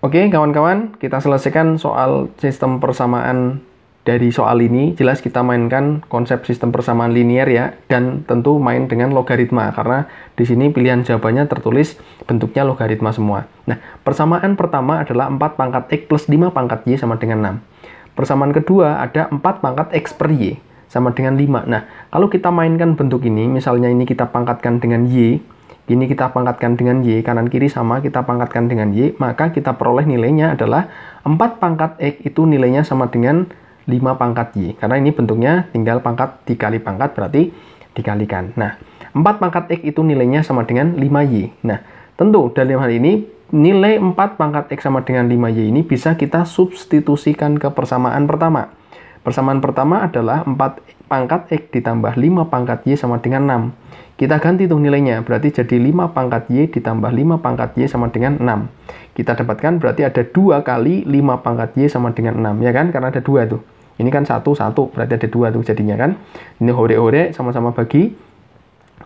Oke, kawan-kawan, kita selesaikan soal sistem persamaan dari soal ini. Jelas kita mainkan konsep sistem persamaan linear ya, dan tentu main dengan logaritma, karena di sini pilihan jawabannya tertulis bentuknya logaritma semua. Nah, persamaan pertama adalah 4 pangkat X plus 5 pangkat Y sama dengan 6. Persamaan kedua ada 4 pangkat X per Y sama dengan 5. Nah, kalau kita mainkan bentuk ini, misalnya ini kita pangkatkan dengan Y, ini kita pangkatkan dengan Y, kanan kiri sama kita pangkatkan dengan Y, maka kita peroleh nilainya adalah 4 pangkat X itu nilainya sama dengan 5 pangkat Y. Karena ini bentuknya tinggal pangkat dikali pangkat, berarti dikalikan. Nah, 4 pangkat X itu nilainya sama dengan 5Y. Nah, tentu dalam hal ini, nilai 4 pangkat X sama dengan 5Y ini bisa kita substitusikan ke persamaan pertama. Persamaan pertama adalah 4 pangkat X ditambah 5 pangkat Y sama dengan 6. Kita ganti tuh nilainya, berarti jadi 5 pangkat Y ditambah 5 pangkat Y sama dengan 6. Kita dapatkan berarti ada 2 kali 5 pangkat Y sama dengan 6, ya kan? Karena ada 2 tuh. Ini kan 1, berarti ada 2 tuh jadinya kan. Ini hore-hore sama-sama bagi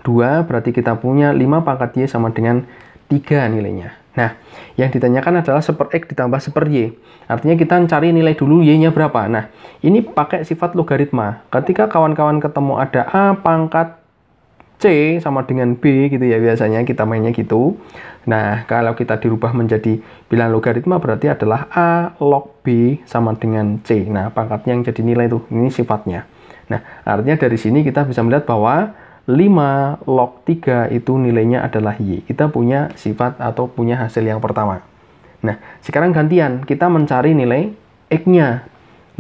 2, berarti kita punya 5 pangkat Y sama dengan 3 nilainya. Nah, yang ditanyakan adalah 1/X ditambah 1/Y. Artinya kita cari nilai dulu Y-nya berapa. Nah, ini pakai sifat logaritma. Ketika kawan-kawan ketemu ada A pangkat C sama dengan B gitu ya, biasanya kita mainnya gitu. Nah, kalau kita dirubah menjadi bilangan logaritma berarti adalah A log B sama dengan C. Nah, pangkatnya yang jadi nilai itu, ini sifatnya. Nah, artinya dari sini kita bisa melihat bahwa 5 log 3 itu nilainya adalah Y. Kita punya sifat atau punya hasil yang pertama. Nah, sekarang gantian, kita mencari nilai X-nya.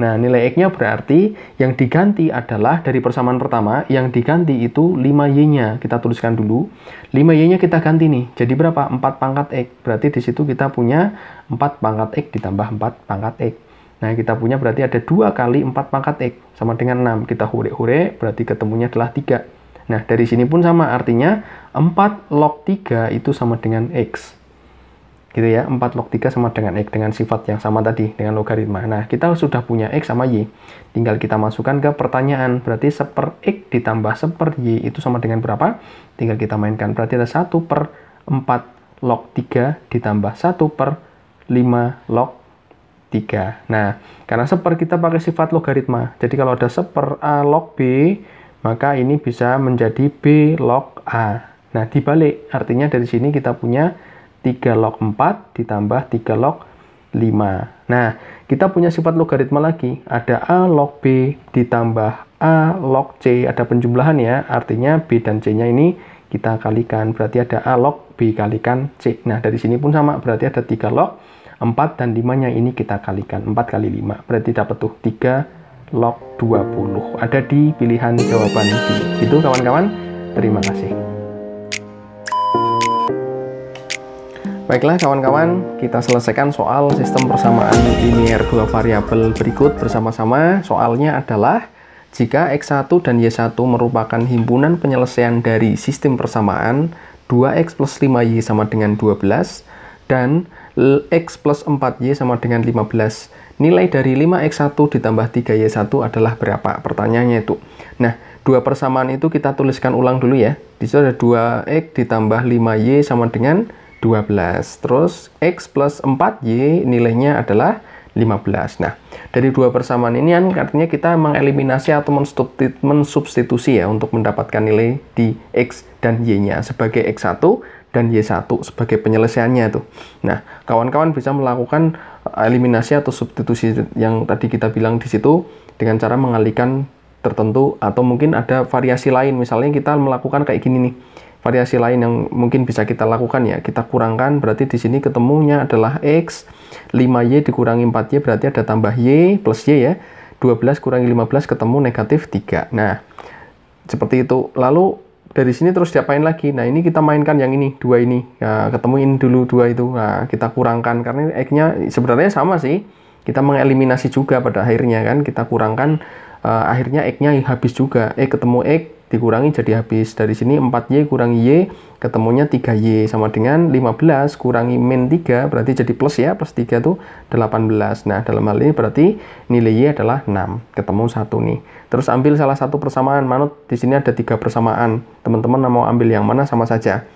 Nah, nilai X-nya berarti yang diganti adalah dari persamaan pertama, yang diganti itu 5Y-nya. Kita tuliskan dulu. 5Y-nya kita ganti nih. Jadi berapa? 4 pangkat X. Berarti di situ kita punya 4 pangkat X ditambah 4 pangkat X. Nah, kita punya berarti ada 2 kali 4 pangkat X sama dengan 6. Kita hore-hore, berarti ketemunya adalah 3. Nah, dari sini pun sama. Artinya 4 log 3 itu sama dengan X. Gitu ya, 4 log 3 sama dengan X, dengan sifat yang sama tadi, dengan logaritma. Nah, kita sudah punya X sama Y. Tinggal kita masukkan ke pertanyaan. Berarti 1/X ditambah 1/Y itu sama dengan berapa? Tinggal kita mainkan. Berarti ada 1/4 log 3 ditambah 1/5 log 3. Nah, karena 1 kita pakai sifat logaritma. Jadi kalau ada 1/A log B, maka ini bisa menjadi B log A. Nah, dibalik. Artinya dari sini kita punya 3 log 4 ditambah 3 log 5. Nah, kita punya sifat logaritma lagi. Ada A log B ditambah A log C. Ada penjumlahan ya. Artinya B dan C-nya ini kita kalikan. Berarti ada A log B kalikan C. Nah, dari sini pun sama. Berarti ada 3 log 4 dan 5-nya ini kita kalikan. 4 kali 5. Berarti dapat tuh 3 log 20. Ada di pilihan jawaban B. Itu kawan-kawan. Terima kasih. Baiklah kawan-kawan, kita selesaikan soal sistem persamaan linear 2 variabel berikut bersama-sama. Soalnya adalah jika X1 dan Y1 merupakan himpunan penyelesaian dari sistem persamaan 2X plus 5Y sama dengan 12 dan X plus 4Y sama dengan 15. Nilai dari 5X1 ditambah 3Y1 adalah berapa? Pertanyaannya itu. Nah, dua persamaan itu kita tuliskan ulang dulu ya. Di situ ada 2X ditambah 5Y sama dengan 12. Terus X plus 4Y nilainya adalah 15. Nah, dari dua persamaan ini kan artinya kita mengeliminasi atau mensubstitusi ya untuk mendapatkan nilai di X dan Y-nya sebagai X1 dan Y1 sebagai penyelesaiannya tuh. Nah, kawan-kawan bisa melakukan eliminasi atau substitusi yang tadi kita bilang di situ dengan cara mengalihkan tertentu atau mungkin ada variasi lain. Misalnya kita melakukan kayak gini nih. Variasi lain yang mungkin bisa kita lakukan ya, kita kurangkan, berarti di sini ketemunya adalah X, 5Y dikurangi 4Y, berarti ada tambah Y plus Y ya, 12 kurangi 15 ketemu negatif 3. Nah, seperti itu. Lalu dari sini terus diapain lagi? Nah, ini kita mainkan yang ini, 2 ini. Nah, ketemuin dulu 2 itu. Nah, kita kurangkan, karena X-nya sebenarnya sama sih. Kita mengeliminasi juga pada akhirnya kan, kita kurangkan, akhirnya X-nya habis juga. Ketemu X, dikurangi jadi habis. Dari sini 4Y kurangi Y, ketemunya 3Y sama dengan 15 kurangi min 3, berarti jadi plus ya, plus 3 itu 18. Nah, dalam hal ini berarti nilai Y adalah 6. Ketemu 1 nih. Terus ambil salah satu persamaan. Manut di sini ada 3 persamaan. Teman-teman mau ambil yang mana sama saja.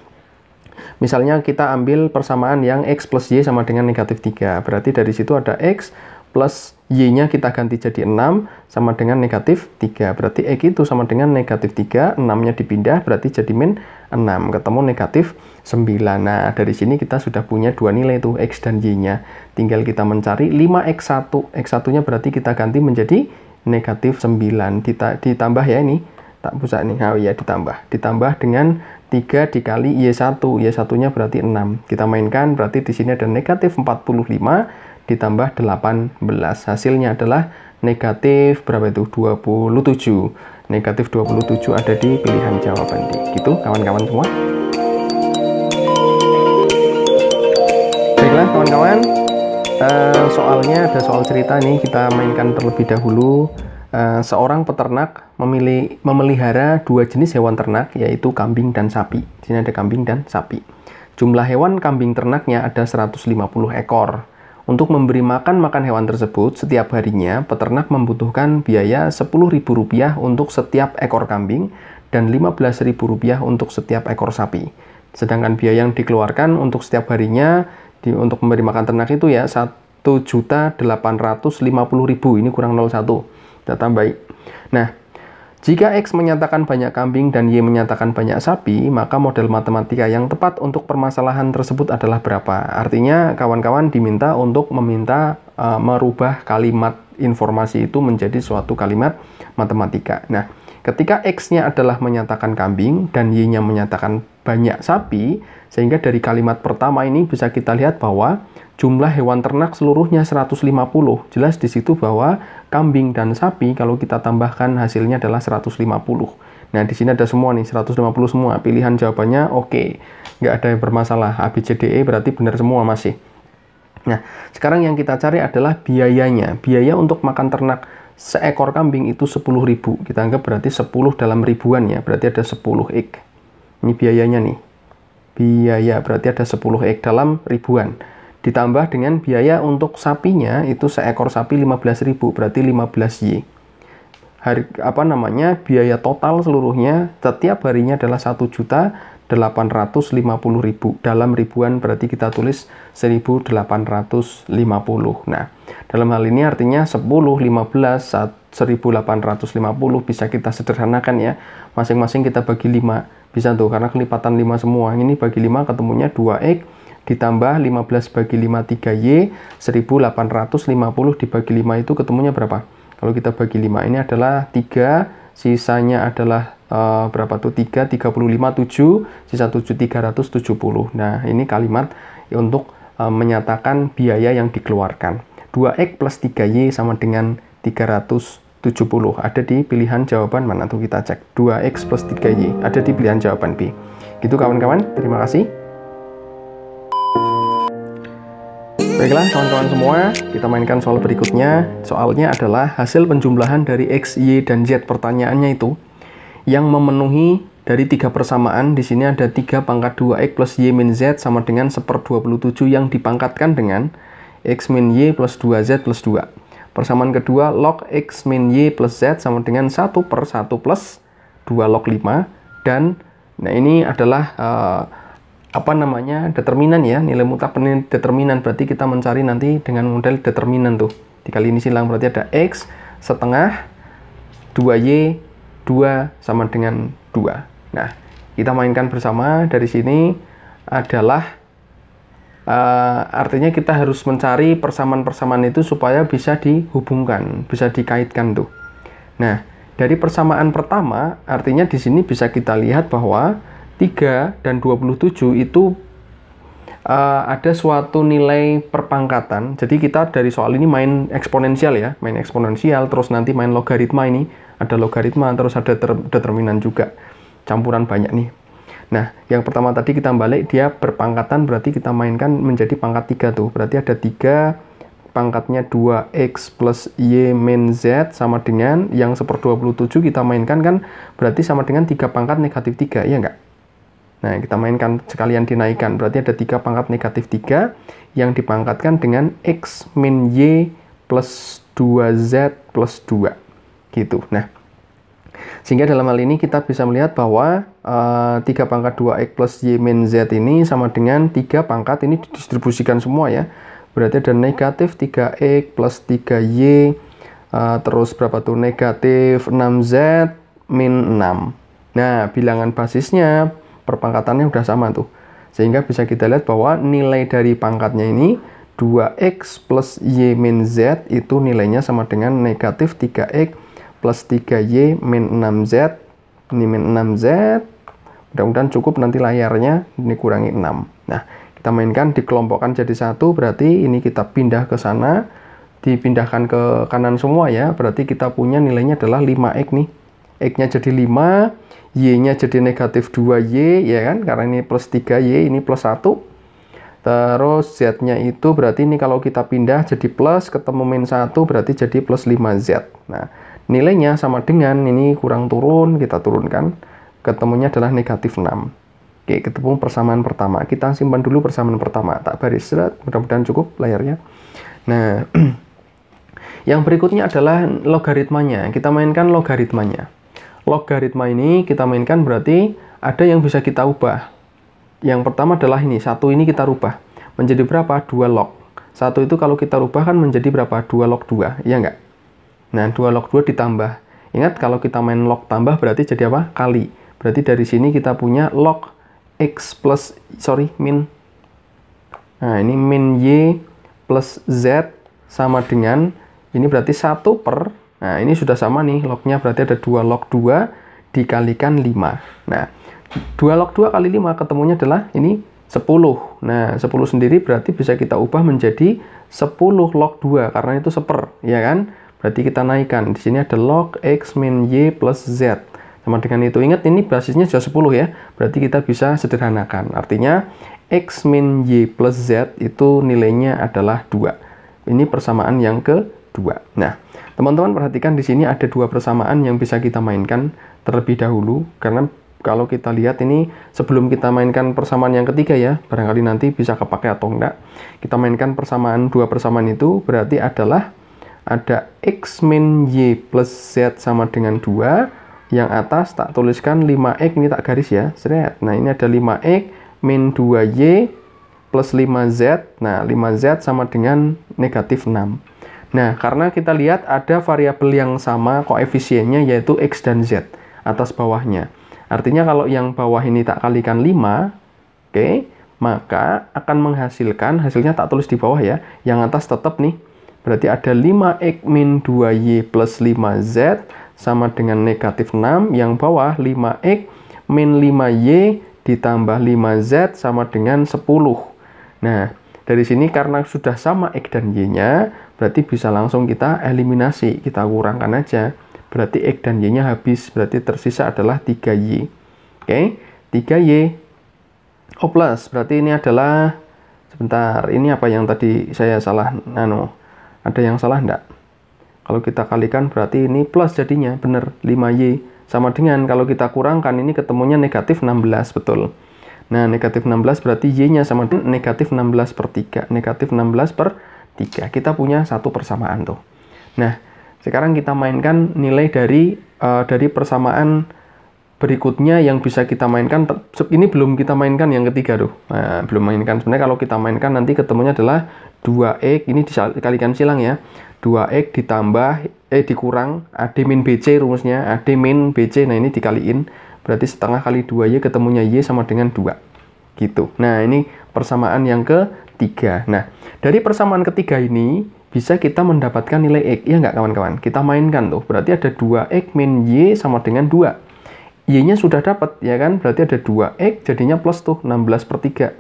Misalnya kita ambil persamaan yang X plus Y sama dengan negatif 3. Berarti dari situ ada X plus Y-nya kita ganti jadi 6 sama dengan negatif 3. Berarti X itu sama dengan negatif 3, 6-nya dipindah berarti jadi min 6. Ketemu negatif 9. Nah, dari sini kita sudah punya dua nilai tuh, X dan Y-nya. Tinggal kita mencari 5X1. X1-nya berarti kita ganti menjadi negatif 9. Ditambah ya ini. Tak bisa nih. Oh iya, ditambah dengan 3 dikali Y1. Y1-nya berarti 6. Kita mainkan berarti di sini ada negatif 45 ditambah 18. Hasilnya adalah negatif berapa itu? 27. Negatif 27 ada di pilihan jawaban D. Gitu kawan-kawan semua. Baiklah kawan-kawan. Soalnya ada soal cerita nih, kita mainkan terlebih dahulu. Seorang peternak memelihara dua jenis hewan ternak, yaitu kambing dan sapi. Di sini ada kambing dan sapi. Jumlah hewan kambing ternaknya ada 150 ekor. Untuk memberi makan hewan tersebut setiap harinya, peternak membutuhkan biaya Rp10.000 untuk setiap ekor kambing dan Rp15.000 untuk setiap ekor sapi. Sedangkan biaya yang dikeluarkan untuk setiap harinya untuk memberi makan ternak itu ya 1.850.000. Ini kurang 01. Kita tambahin. Nah, jika X menyatakan banyak kambing dan Y menyatakan banyak sapi, maka model matematika yang tepat untuk permasalahan tersebut adalah berapa? Artinya, kawan-kawan diminta untuk merubah kalimat informasi itu menjadi suatu kalimat matematika. Nah, ketika X-nya adalah menyatakan kambing dan Y-nya menyatakan banyak sapi, sehingga dari kalimat pertama ini bisa kita lihat bahwa jumlah hewan ternak seluruhnya 150. Jelas di situ bahwa kambing dan sapi kalau kita tambahkan hasilnya adalah 150. Nah, di sini ada semua nih, 150 semua. Pilihan jawabannya oke. Nggak ada yang bermasalah. A, B, C, D, E berarti benar semua masih. Nah, sekarang yang kita cari adalah biayanya. Biaya untuk makan ternak seekor kambing itu 10.000. Kita anggap berarti 10 dalam ribuan ya. Berarti ada 10X. Ini biayanya nih. Biaya berarti ada 10X dalam ribuan. Ditambah dengan biaya untuk sapinya itu seekor sapi 15.000, berarti 15Y. Biaya total seluruhnya setiap harinya adalah 1.850.000. Dalam ribuan berarti kita tulis 1.850. Nah, dalam hal ini artinya 10, 15, 1.850 bisa kita sederhanakan ya. Masing-masing kita bagi 5. Bisa tuh, karena kelipatan 5 semua. Ini bagi 5 ketemunya 2X. Ditambah 15 bagi 5 3Y, 1850 dibagi 5 itu ketemunya berapa? Kalau kita bagi 5 ini adalah 3, sisanya adalah berapa tuh? 3, 35, 7, sisa 7, 370. Nah, ini kalimat untuk menyatakan biaya yang dikeluarkan. 2X plus 3Y sama dengan 370. Ada di pilihan jawaban mana tuh, kita cek. 2X plus 3Y ada di pilihan jawaban B. Gitu kawan-kawan, terima kasih. Baiklah kawan-kawan semua, kita mainkan soal berikutnya. Soalnya adalah hasil penjumlahan dari X, Y, dan Z. Pertanyaannya itu yang memenuhi dari 3 persamaan. Di sini ada 3 pangkat 2X plus Y min Z sama dengan 1/27 yang dipangkatkan dengan X min Y plus 2Z plus 2. Persamaan kedua, log X min Y plus Z sama dengan 1/1 plus 2 log 5. Dan nah ini adalah determinan ya, nilai mutlak determinan. Berarti kita mencari nanti dengan model determinan tuh. Dikali ini silang berarti ada X setengah 2Y 2 sama dengan 2. Nah, kita mainkan bersama. Dari sini adalah artinya kita harus mencari persamaan-persamaan itu supaya bisa dihubungkan, bisa dikaitkan tuh. Nah, dari persamaan pertama artinya di sini bisa kita lihat bahwa 3 dan 27 itu ada suatu nilai perpangkatan. Jadi kita dari soal ini main eksponensial ya, main eksponensial, terus nanti main logaritma. Ini ada logaritma, terus ada determinan juga, campuran banyak nih. Nah, yang pertama tadi kita balik, dia berpangkatan, berarti kita mainkan menjadi pangkat 3 tuh. Berarti ada 3, pangkatnya 2X plus Y min Z sama dengan yang 1/27 kita mainkan kan, berarti sama dengan 3 pangkat negatif 3, ya enggak? Nah, kita mainkan sekalian dinaikkan, berarti ada 3 pangkat negatif 3 yang dipangkatkan dengan X min Y plus 2Z plus 2. Gitu. Nah, Sehingga dalam hal ini kita bisa melihat bahwa 3 pangkat 2x plus y min z ini sama dengan 3 pangkat, ini didistribusikan semua ya. Berarti ada negatif 3x plus 3y, terus berapa tuh? Negatif 6z min 6. Nah, bilangan basisnya perpangkatannya udah sama tuh. Sehingga bisa kita lihat bahwa nilai dari pangkatnya ini 2x plus y min z itu nilainya sama dengan negatif 3x plus 3y min 6z. Ini min 6z. Mudah-mudahan cukup, nanti layarnya ini kurangi 6. Nah, kita mainkan, dikelompokkan jadi satu, berarti ini kita pindah ke sana, dipindahkan ke kanan semua ya. Berarti kita punya nilainya adalah 5x nih. X-nya jadi 5, Y-nya jadi negatif 2Y, ya kan? Karena ini plus 3Y, ini plus 1. Terus Z-nya itu berarti ini kalau kita pindah jadi plus, ketemu min 1, berarti jadi plus 5Z. Nah, nilainya sama dengan, ini kurang turun, kita turunkan. Ketemunya adalah negatif 6. Oke, ketemu persamaan pertama. Kita simpan dulu persamaan pertama. Tak baris, mudah-mudahan cukup layarnya. Nah, yang berikutnya adalah logaritmanya. Kita mainkan logaritmanya. Logaritma ini kita mainkan berarti ada yang bisa kita ubah. Yang pertama adalah ini, 1 ini kita rubah. Menjadi berapa? 2 log. 1 itu kalau kita rubah kan menjadi berapa? 2 log 2, iya nggak? Nah, 2 log 2 ditambah. Ingat, kalau kita main log tambah berarti jadi apa? Kali. Berarti dari sini kita punya log x plus, min. Nah, ini min y plus z sama dengan, ini berarti 1 per, nah ini sudah sama nih, lognya berarti ada 2 log 2 dikalikan 5. Nah, 2 log 2 kali 5 ketemunya adalah ini 10. Nah, 10 sendiri berarti bisa kita ubah menjadi 10 log 2, karena itu 1/, ya kan? Berarti kita naikkan. Di sini ada log x min y plus z. Sama dengan itu. Ingat, ini basisnya sudah 10 ya. Berarti kita bisa sederhanakan. Artinya, x min y plus z itu nilainya adalah 2. Ini persamaan yang kedua. Nah, teman-teman perhatikan di sini ada 2 persamaan yang bisa kita mainkan terlebih dahulu. Karena kalau kita lihat ini sebelum kita mainkan persamaan yang ketiga ya, barangkali nanti bisa kepakai atau enggak. Kita mainkan persamaan, 2 persamaan itu berarti adalah ada x min y plus z sama dengan 2. Yang atas tak tuliskan 5x, ini tak garis ya. Nah, ini ada 5x min 2y plus 5z. Nah, 5z sama dengan negatif 6. Nah, karena kita lihat ada variabel yang sama koefisiennya yaitu x dan z atas bawahnya. Artinya kalau yang bawah ini tak kalikan 5, oke, maka akan menghasilkan, hasilnya tak tulis di bawah ya, yang atas tetap nih. Berarti ada 5x min 2y plus 5z sama dengan negatif 6, yang bawah 5x min 5y ditambah 5z sama dengan 10. Nah, dari sini karena sudah sama x dan y-nya, berarti bisa langsung kita eliminasi, kita kurangkan aja. Berarti x dan y-nya habis, berarti tersisa adalah 3y. Oke, 3y. Oh, plus, berarti ini adalah, sebentar, ini apa yang tadi saya salah, ada yang salah enggak? Kalau kita kalikan berarti ini plus jadinya, bener, 5y. Sama dengan kalau kita kurangkan, ini ketemunya negatif 16, betul. Nah, negatif 16 berarti y-nya sama dengan negatif 16 per 3. Negatif 16 per 3. Kita punya satu persamaan tuh. Nah, sekarang kita mainkan nilai dari persamaan berikutnya yang bisa kita mainkan. Ini belum kita mainkan yang ketiga tuh. Nah, belum mainkan. Sebenarnya kalau kita mainkan nanti ketemunya adalah 2x, ini dikalikan silang ya. 2x ditambah, dikurang AD min BC rumusnya. AD min BC, nah ini dikaliin. Berarti setengah kali 2y ketemunya y sama dengan 2. Gitu. Nah, ini persamaan yang ketiga. Nah, dari persamaan ketiga ini bisa kita mendapatkan nilai x. Ya nggak kawan-kawan? Kita mainkan tuh. Berarti ada 2x min y sama dengan 2. Y-nya sudah dapat, ya kan? Berarti ada 2x, jadinya plus tuh, 16 per 3.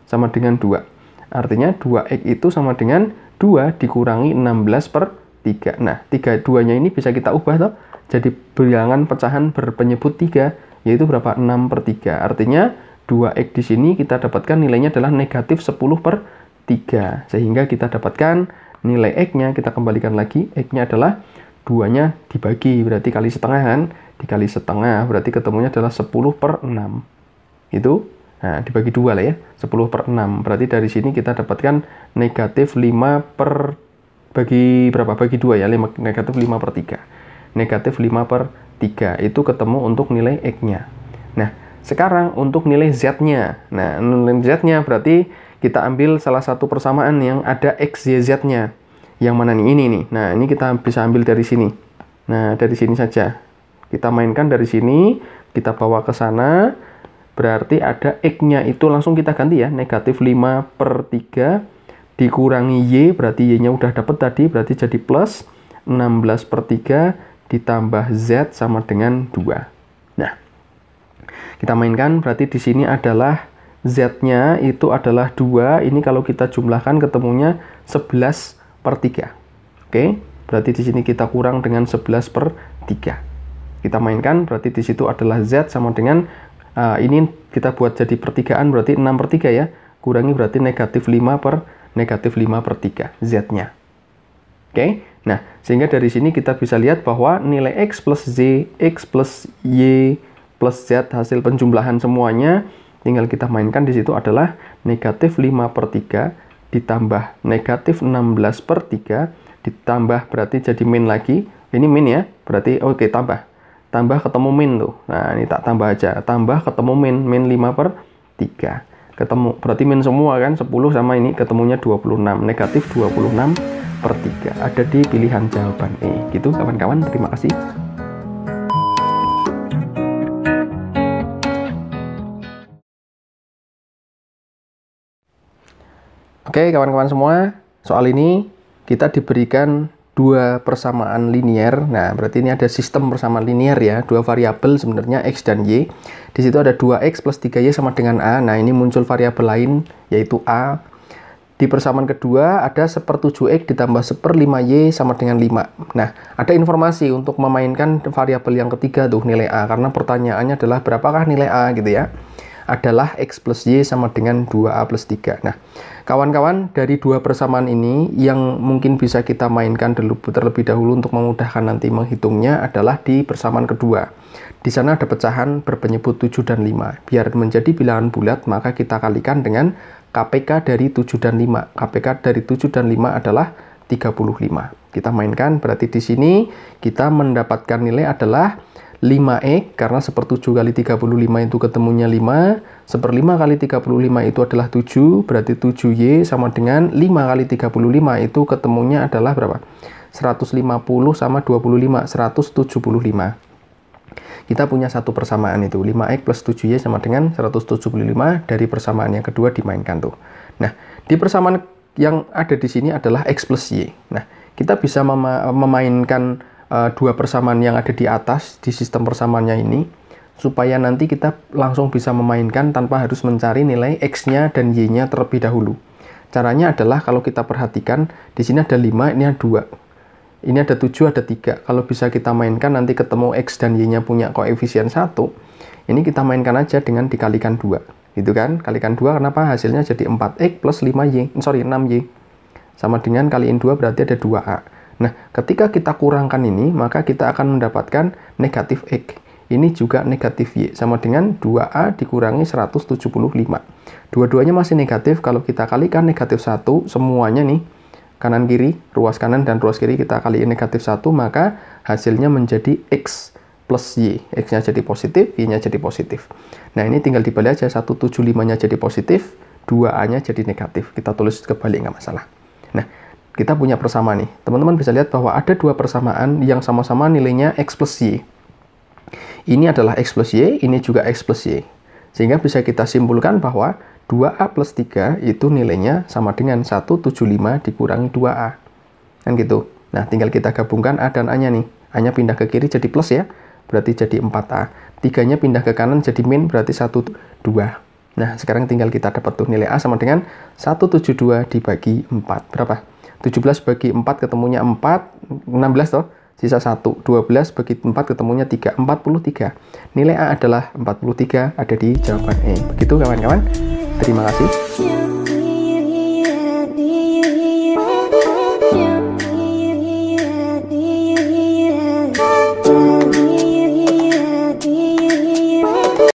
Sama dengan 2. Artinya 2x itu sama dengan 2 dikurangi 16 per 3. Nah, 2-nya ini bisa kita ubah tuh. Jadi bilangan pecahan berpenyebut 3, yaitu berapa? 6 per 3. Artinya 2x di sini kita dapatkan nilainya adalah negatif 10 per 3. Sehingga kita dapatkan nilai x-nya, kita kembalikan lagi, x-nya adalah 2-nya dibagi, berarti kali setengah kan? Dikali setengah, berarti ketemunya adalah 10 per 6. Itu, nah dibagi 2 lah ya, 10 per 6. Berarti dari sini kita dapatkan negatif 5 per, bagi berapa? Bagi 2 ya, negatif 5 per 3. Negatif 5 per 3. Itu ketemu untuk nilai X-nya. Nah, sekarang untuk nilai Z-nya. Nah, nilai Z-nya berarti kita ambil salah satu persamaan yang ada X, Y, Z-nya. Yang mana nih? Ini nih. Nah, ini kita bisa ambil dari sini. Nah, dari sini saja. Kita mainkan dari sini, kita bawa ke sana. Berarti ada X-nya itu langsung kita ganti ya. Negatif 5/3 dikurangi Y, berarti Y-nya udah dapet tadi, berarti jadi plus 16/3 ditambah Z sama dengan 2. Nah, kita mainkan, berarti di sini adalah Z-nya itu adalah 2. Ini kalau kita jumlahkan ketemunya 11/3. Oke, berarti di sini kita kurang dengan 11/3. Kita mainkan, berarti di situ adalah Z sama dengan, ini kita buat jadi pertigaan, berarti 6/3 ya. Kurangi berarti negatif 5/3 Z-nya. Oke, nah sehingga dari sini kita bisa lihat bahwa nilai X plus Z, X plus Y, plus Z hasil penjumlahan semuanya tinggal kita mainkan di situ adalah negatif 5/3 ditambah negatif 16/3 ditambah berarti jadi min lagi. Ini min ya, berarti oke, tambah ketemu min tuh. Nah, ini tak tambah aja, tambah ketemu min 5/3 ketemu, berarti min semua kan 10 sama ini ketemunya 26, negatif 26/3 ada di pilihan jawaban E. Gitu kawan-kawan, terima kasih. Oke kawan-kawan semua, soal ini kita diberikan dua persamaan linier. Nah, berarti ini ada sistem persamaan linier ya, dua variabel sebenarnya X dan Y. Di situ ada 2X plus 3Y sama dengan A. Nah, ini muncul variabel lain yaitu A. Di persamaan kedua ada 1/7X ditambah 1/5Y sama dengan 5. Nah, ada informasi untuk memainkan variabel yang ketiga tuh, nilai A. Karena pertanyaannya adalah berapakah nilai A gitu ya. Adalah X plus Y sama dengan 2A plus 3. Nah, kawan-kawan, dari dua persamaan ini yang mungkin bisa kita mainkan terlebih dahulu untuk memudahkan nanti menghitungnya adalah di persamaan kedua. Di sana ada pecahan berpenyebut 7 dan 5. Biar menjadi bilangan bulat, maka kita kalikan dengan KPK dari 7 dan 5. KPK dari 7 dan 5 adalah 35. Kita mainkan, berarti di sini kita mendapatkan nilai adalah 5X, karena 1/7 kali 35 itu ketemunya 5, 1/5 kali 35 itu adalah 7, berarti 7Y sama dengan 5 kali 35 itu ketemunya adalah berapa? 150 sama 25, 175. Kita punya satu persamaan itu, 5X plus 7Y sama dengan 175, dari persamaan yang kedua dimainkan tuh. Nah, di persamaan yang ada di sini adalah X plus Y. Nah, kita bisa memainkan dua persamaan yang ada di atas di sistem persamaannya ini supaya nanti kita langsung bisa memainkan tanpa harus mencari nilai X-nya dan Y-nya terlebih dahulu. Caranya adalah kalau kita perhatikan di sini ada 5, ini ada 2. Ini ada 7, ada 3. Kalau bisa kita mainkan nanti ketemu X dan Y-nya punya koefisien 1. Ini kita mainkan aja dengan dikalikan 2. Gitu kan? Kalikan 2 kenapa? Hasilnya jadi 4X plus 6Y. Sama dengan kaliin 2 berarti ada 2A. Nah, ketika kita kurangkan ini, maka kita akan mendapatkan negatif X. Ini juga negatif Y, sama dengan 2A dikurangi 175. Dua-duanya masih negatif, kalau kita kalikan negatif 1, semuanya nih, kanan kiri, ruas kanan dan ruas kiri kita kaliin negatif 1, maka hasilnya menjadi X plus Y. X-nya jadi positif, Y-nya jadi positif. Nah, ini tinggal dibalik aja, 175-nya jadi positif, 2A-nya jadi negatif. Kita tulis kebalik, nggak masalah. Nah, kita punya persamaan nih. Teman-teman bisa lihat bahwa ada dua persamaan yang sama-sama nilainya X plus Y. Ini adalah X plus Y, ini juga X plus Y. Sehingga bisa kita simpulkan bahwa 2A plus 3 itu nilainya sama dengan 175 dikurangi 2A. Kan gitu. Nah, tinggal kita gabungkan A dan A-nya nih. A-nya pindah ke kiri jadi plus ya, berarti jadi 4A. 3-nya pindah ke kanan jadi min, berarti 1, 2. Nah, sekarang tinggal kita dapat tuh nilai A sama dengan 172 dibagi 4. Berapa? 17 bagi 4 ketemunya 4, 16 toh, sisa 1. 12 bagi 4 ketemunya 3, 43. Nilai A adalah 43, ada di jawaban E. Begitu kawan-kawan. Terima kasih.